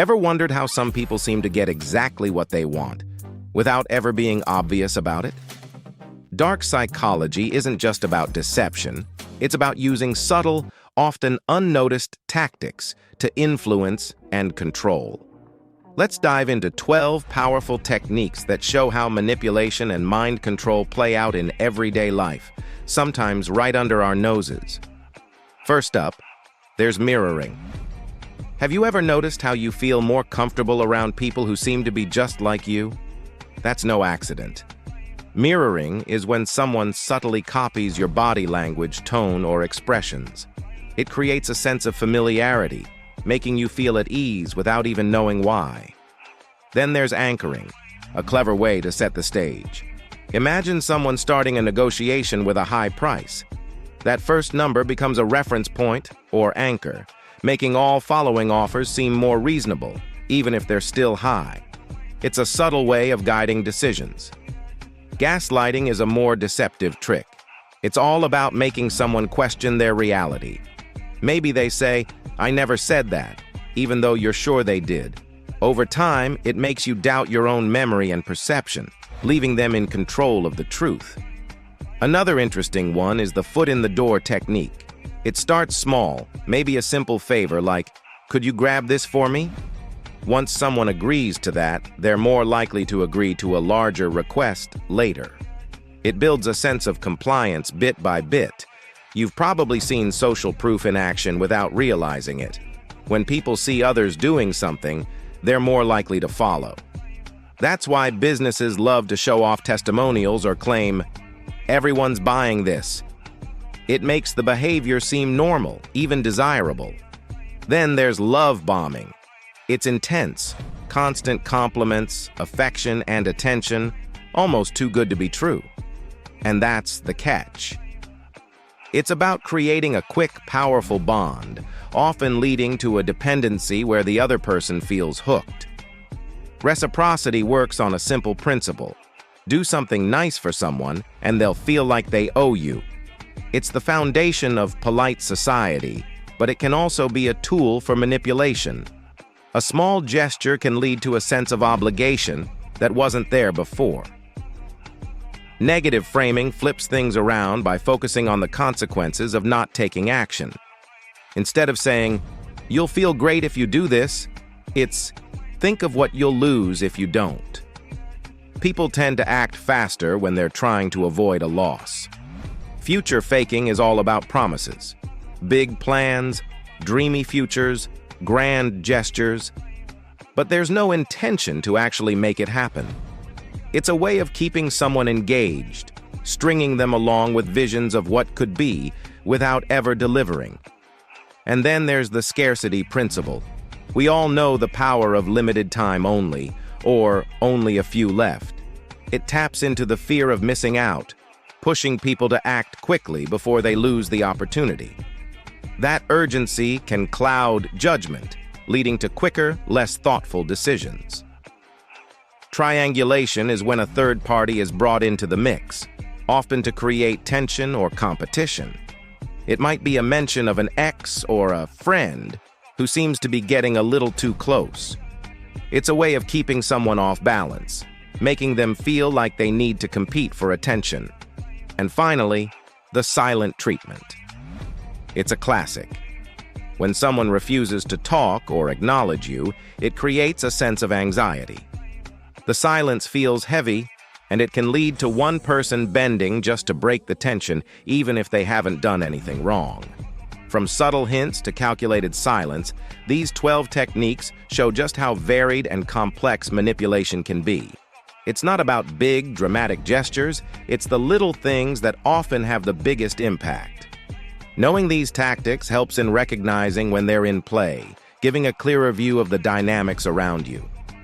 Ever wondered how some people seem to get exactly what they want, without ever being obvious about it? Dark psychology isn't just about deception, it's about using subtle, often unnoticed tactics to influence and control. Let's dive into 12 powerful techniques that show how manipulation and mind control play out in everyday life, sometimes right under our noses. First up, there's mirroring. Have you ever noticed how you feel more comfortable around people who seem to be just like you? That's no accident. Mirroring is when someone subtly copies your body language, tone, or expressions. It creates a sense of familiarity, making you feel at ease without even knowing why. Then there's anchoring, a clever way to set the stage. Imagine someone starting a negotiation with a high price. That first number becomes a reference point, or anchor, making all following offers seem more reasonable, even if they're still high. It's a subtle way of guiding decisions. Gaslighting is a more deceptive trick. It's all about making someone question their reality. Maybe they say, "I never said that," even though you're sure they did. Over time, it makes you doubt your own memory and perception, leaving them in control of the truth. Another interesting one is the foot-in-the-door technique. It starts small, maybe a simple favor like, "Could you grab this for me?" Once someone agrees to that, they're more likely to agree to a larger request later. It builds a sense of compliance bit by bit. You've probably seen social proof in action without realizing it. When people see others doing something, they're more likely to follow. That's why businesses love to show off testimonials or claim, "Everyone's buying this." It makes the behavior seem normal, even desirable. Then there's love bombing. It's intense, constant compliments, affection, and attention, almost too good to be true. And that's the catch. It's about creating a quick, powerful bond, often leading to a dependency where the other person feels hooked. Reciprocity works on a simple principle. Do something nice for someone, and they'll feel like they owe you. It's the foundation of polite society, but it can also be a tool for manipulation. A small gesture can lead to a sense of obligation that wasn't there before. Negative framing flips things around by focusing on the consequences of not taking action. Instead of saying, "You'll feel great if you do this," it's, "Think of what you'll lose if you don't." People tend to act faster when they're trying to avoid a loss. Future faking is all about promises. Big plans, dreamy futures, grand gestures. But there's no intention to actually make it happen. It's a way of keeping someone engaged, stringing them along with visions of what could be without ever delivering. And then there's the scarcity principle. We all know the power of limited time only, or only a few left. It taps into the fear of missing out, pushing people to act quickly before they lose the opportunity. That urgency can cloud judgment, leading to quicker, less thoughtful decisions. Triangulation is when a third party is brought into the mix, often to create tension or competition. It might be a mention of an ex or a friend who seems to be getting a little too close. It's a way of keeping someone off balance, making them feel like they need to compete for attention. And finally, the silent treatment. It's a classic. When someone refuses to talk or acknowledge you, it creates a sense of anxiety. The silence feels heavy, and it can lead to one person bending just to break the tension, even if they haven't done anything wrong. From subtle hints to calculated silence, these 12 techniques show just how varied and complex manipulation can be. It's not about big, dramatic gestures, it's the little things that often have the biggest impact. Knowing these tactics helps in recognizing when they're in play, giving a clearer view of the dynamics around you.